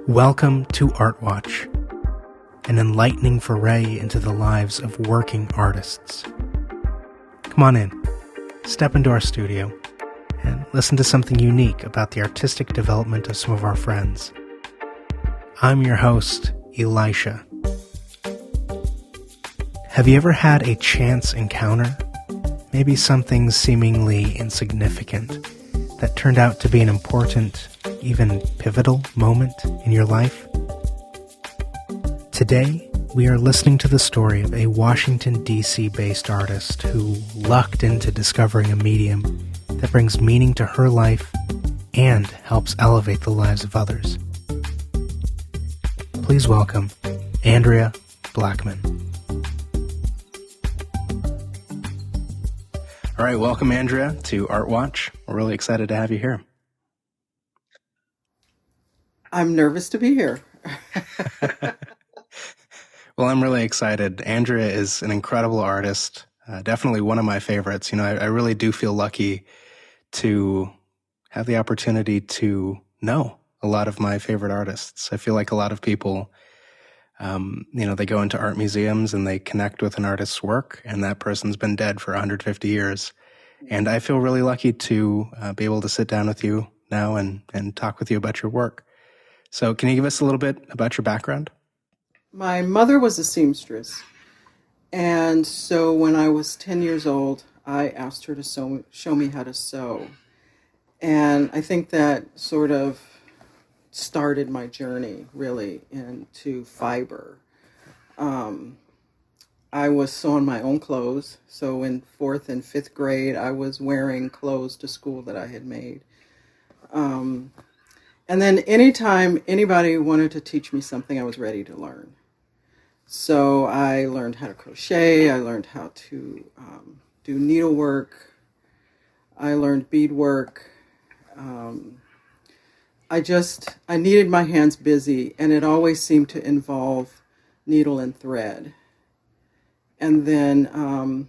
Welcome to ARTWATCH, an enlightening foray into the lives of working artists. Come on in, step into our studio, and listen to something unique about the artistic development of some of our friends. I'm your host, Elisha. Have you ever had a chance encounter? Maybe something seemingly insignificant that turned out to be an important, even pivotal moment in your life? Today, we are listening to the story of a Washington, D.C. based artist who lucked into discovering a medium that brings meaning to her life and helps elevate the lives of others. Please welcome Andrea Blackmon. All right, welcome, Andrea, to ARTWATCH. We're really excited to have you here. I'm nervous to be here. Well, I'm really excited. Andrea is an incredible artist, definitely one of my favorites. You know, I really do feel lucky to have the opportunity to know a lot of my favorite artists. I feel like a lot of people, they go into art museums and they connect with an artist's work, and that person's been dead for 150 years. And I feel really lucky to be able to sit down with you now and talk with you about your work. So can you give us a little bit about your background? My mother was a seamstress. And so when I was 10 years old, I asked her to show me how to sew. And I think that sort of started my journey really into fiber. I was sewing my own clothes. So in 4th and 5th grade, I was wearing clothes to school that I had made. And then anytime anybody wanted to teach me something, I was ready to learn. So I learned how to crochet. I learned how to do needlework. I learned beadwork. I needed my hands busy, and it always seemed to involve needle and thread. And then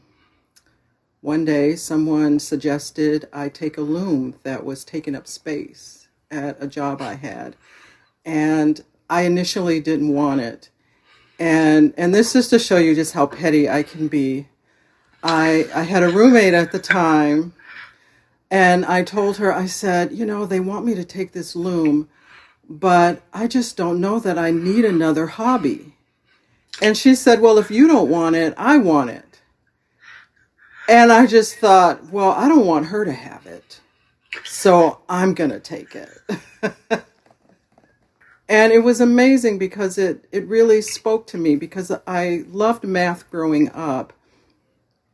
one day someone suggested I take a loom that was taking up space at a job I had. And I initially didn't want it. And this is to show you just how petty I can be. I had a roommate at the time, and I told her, I said, they want me to take this loom, but I just don't know that I need another hobby. And she said, well, if you don't want it, I want it. And I just thought, well, I don't want her to have it, so I'm going to take it. And it was amazing because it really spoke to me, because I loved math growing up.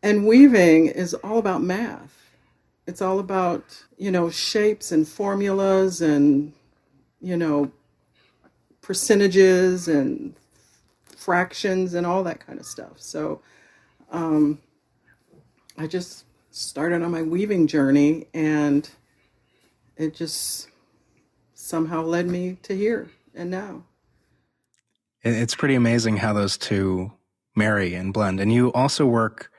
And weaving is all about math. It's all about, shapes and formulas and, percentages and fractions and all that kind of stuff. So I just started on my weaving journey, and it just somehow led me to here and now. It's pretty amazing how those two marry and blend. And you also work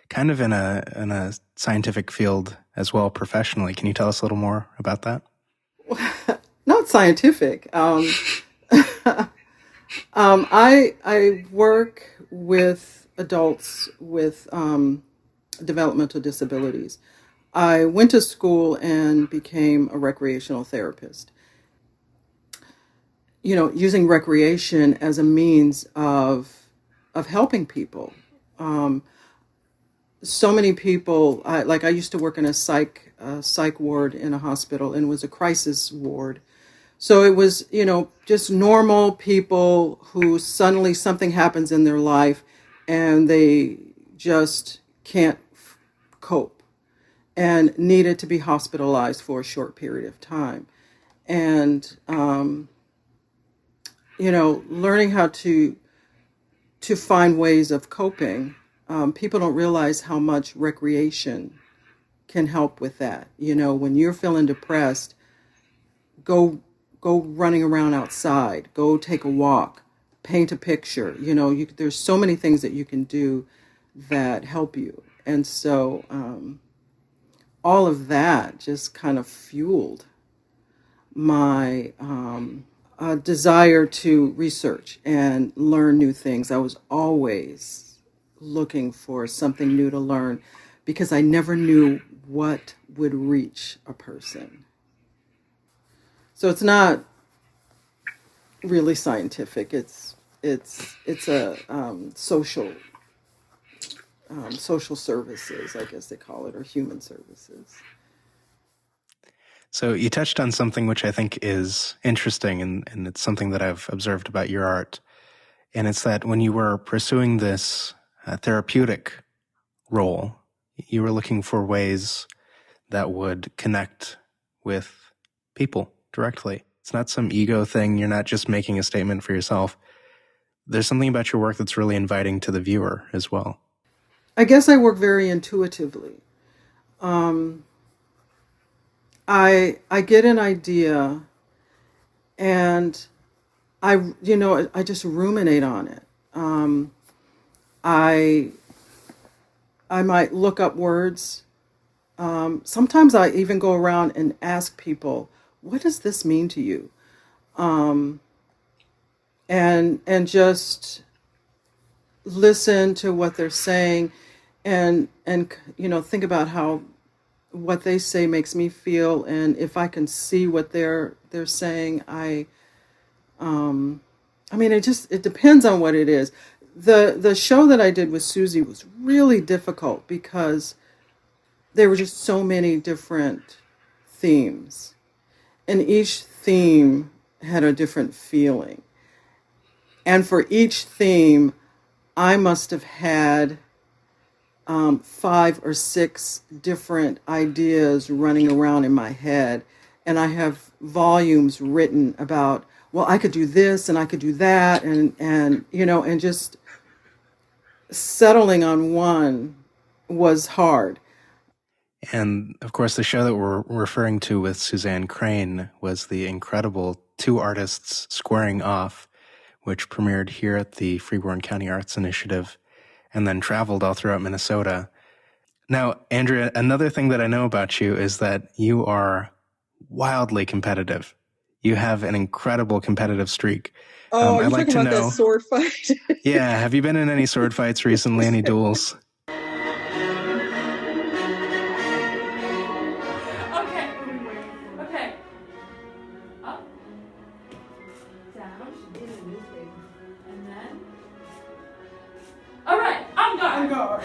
kind of in a scientific field as well professionally. Can you tell us a little more about that? Not scientific. I work with adults with developmental disabilities. I went to school and became a recreational therapist. Using recreation as a means of helping people. So many people, I used to work in a psych ward in a hospital, and it was a crisis ward. So it was, just normal people who suddenly something happens in their life and they just can't cope and needed to be hospitalized for a short period of time. And, learning how to find ways of coping. People don't realize how much recreation can help with that. When you're feeling depressed, go running around outside, go take a walk, paint a picture. There's so many things that you can do that help you. And so all of that just kind of fueled my a desire to research and learn new things. I was always looking for something new to learn because I never knew what would reach a person. So it's not really scientific. It's a social services, I guess they call it, or human services. So you touched on something which I think is interesting, and it's something that I've observed about your art. And it's that when you were pursuing this therapeutic role, you were looking for ways that would connect with people directly. It's not some ego thing. You're not just making a statement for yourself. There's something about your work that's really inviting to the viewer as well. I guess I work very intuitively. I get an idea and I just ruminate on it. I I might look up words. Sometimes I even go around and ask people, "What does this mean to you?" Um, and just listen to what they're saying, and think about how what they say makes me feel, and if I can see what they're saying, I mean, it depends on what it is. The show that I did with Susie was really difficult because there were just so many different themes, and each theme had a different feeling. And for each theme, I must have had 5 or 6 different ideas running around in my head. And I have volumes written about, well, I could do this and I could do that. And just settling on one was hard. And of course, the show that we're referring to with Suzanne Crane was the incredible Two Artists Squaring Off, which premiered here at the Freeborn County Arts Initiative and then traveled all throughout Minnesota. Now, Andrea, another thing that I know about you is that you are wildly competitive. You have an incredible competitive streak. Oh, I'd you're like talking to about that know, sword fight? yeah, have you been in any sword fights recently, any duels? Okay. Okay. Up, down, and then. All right. I'm guard. I'm guard.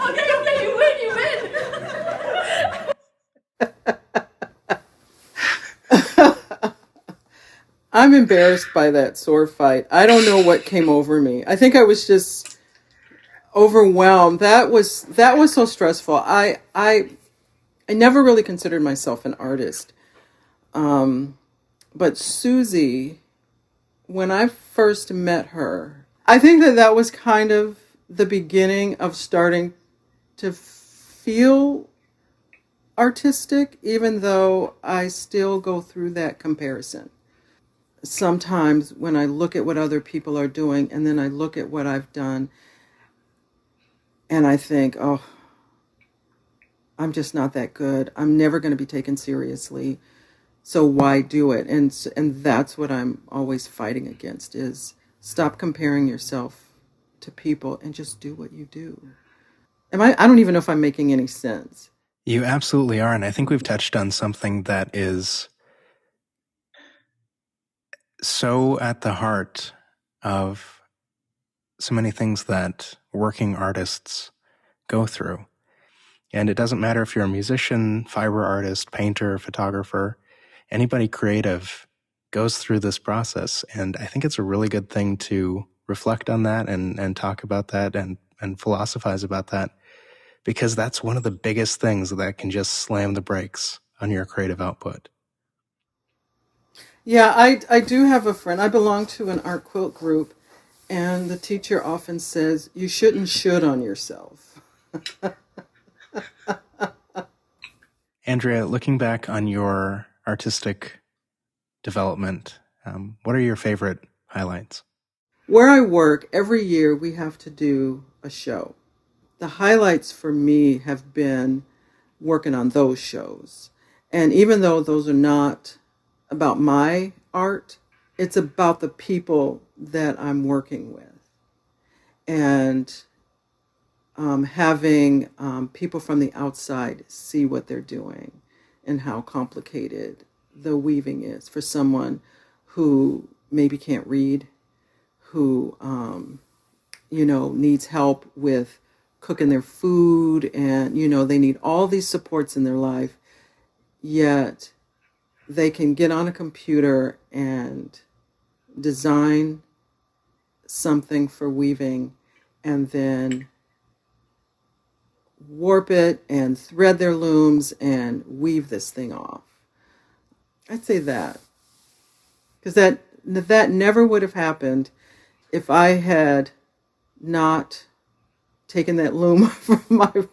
Okay, you win, you win. I'm embarrassed by that sword fight. I don't know what came over me. I think I was just overwhelmed. That was so stressful. I never really considered myself an artist. But Susie, when I first met her, I think that was kind of the beginning of starting to feel artistic, even though I still go through that comparison. Sometimes when I look at what other people are doing and then I look at what I've done and I think, oh, I'm just not that good. I'm never going to be taken seriously. So why do it? And that's what I'm always fighting against is stop comparing yourself to people and just do what you do. I don't even know if I'm making any sense. You absolutely are. And I think we've touched on something that is so at the heart of so many things that working artists go through. And it doesn't matter if you're a musician, fiber artist, painter, photographer, anybody creative goes through this process. And I think it's a really good thing to reflect on that and talk about that and philosophize about that, because that's one of the biggest things that can just slam the brakes on your creative output. Yeah, I do have a friend. I belong to an art quilt group, and the teacher often says, you shouldn't should on yourself. Andrea, looking back on your artistic development, what are your favorite highlights? Where I work, every year we have to do a show. The highlights for me have been working on those shows. And even though those are not about my art, it's about the people that I'm working with. And having people from the outside see what they're doing and how complicated the weaving is for someone who maybe can't read, who needs help with cooking their food, and they need all these supports in their life, yet they can get on a computer and design something for weaving and then warp it and thread their looms and weave this thing off. I'd say that, because that never would have happened if I had not taken that loom from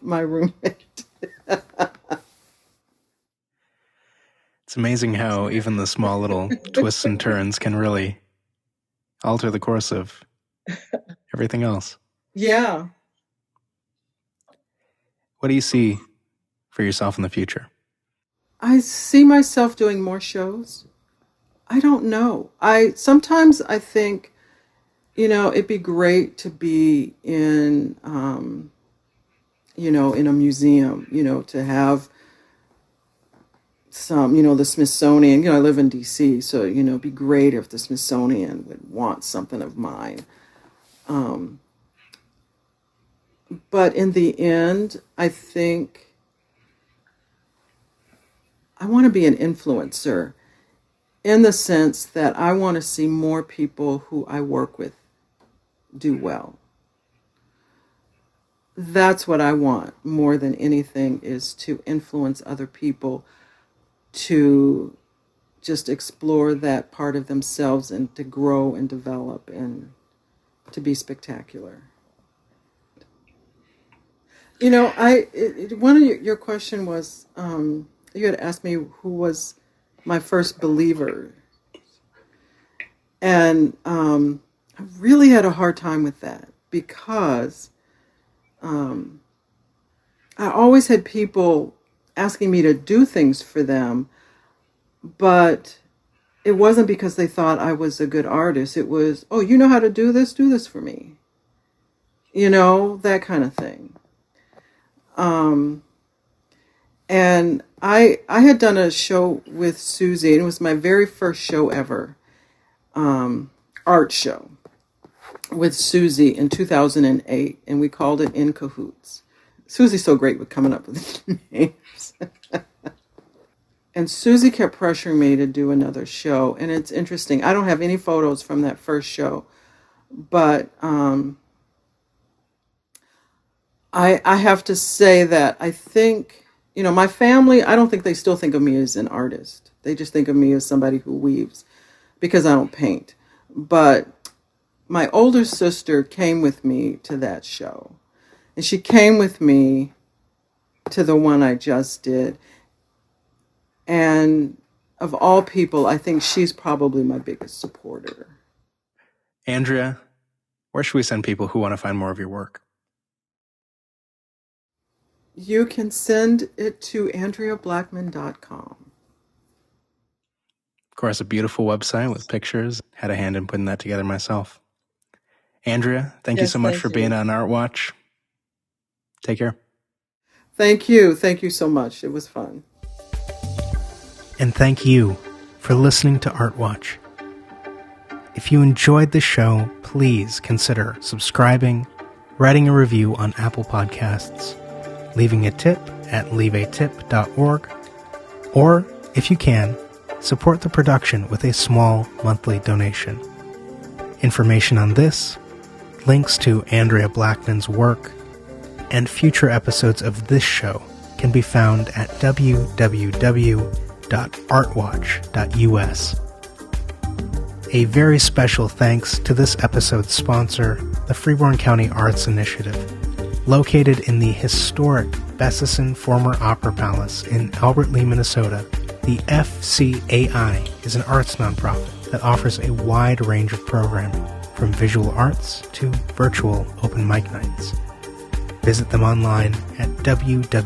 my roommate. It's amazing how even the small little twists and turns can really alter the course of everything else. Yeah. What do you see for yourself in the future? I see myself doing more shows. I don't know. Sometimes I think, it'd be great to be in, in a museum, to have some, the Smithsonian. I live in D.C., so, it'd be great if the Smithsonian would want something of mine. But in the end, I think I want to be an influencer, in the sense that I want to see more people who I work with do well. That's what I want more than anything, is to influence other people to just explore that part of themselves and to grow and develop and to be spectacular. One of your question was, you had asked me who was my first believer. And I really had a hard time with that, because I always had people asking me to do things for them, but it wasn't because they thought I was a good artist. It was, oh, you know how to do this for me. That kind of thing. And I had done a show with Susie, and it was my very first show ever, art show with Susie in 2008, and we called it In Cahoots. Susie's so great with coming up with names. And Susie kept pressuring me to do another show, and it's interesting. I don't have any photos from that first show, but I have to say that I think, my family, I don't think they still think of me as an artist. They just think of me as somebody who weaves, because I don't paint. But my older sister came with me to that show, and she came with me to the one I just did. And of all people, I think she's probably my biggest supporter. Andrea, where should we send people who want to find more of your work? You can send it to AndreaBlackmon.com. Of course, a beautiful website with pictures. Had a hand in putting that together myself. Andrea, thank you so much for being on ARTWATCH. Take care. Thank you. Thank you so much. It was fun. And thank you for listening to ARTWATCH. If you enjoyed the show, please consider subscribing, writing a review on Apple Podcasts, leaving a tip at leaveatip.org, or, if you can, support the production with a small monthly donation. Information on this, links to Andrea Blackmon's work, and future episodes of this show can be found at www.artwatch.us. A very special thanks to this episode's sponsor, the Freeborn County Arts Initiative. Located in the historic Bessison Former Opera Palace in Albert Lea, Minnesota, the FCAI is an arts nonprofit that offers a wide range of programming, from visual arts to virtual open mic nights. Visit them online at www.fcai.us.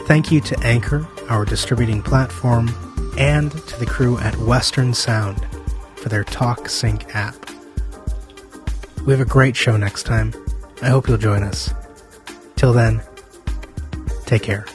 Thank you to Anchor, our distributing platform, and to the crew at Western Sound for their TalkSync app. We have a great show next time. I hope you'll join us. Till then, take care.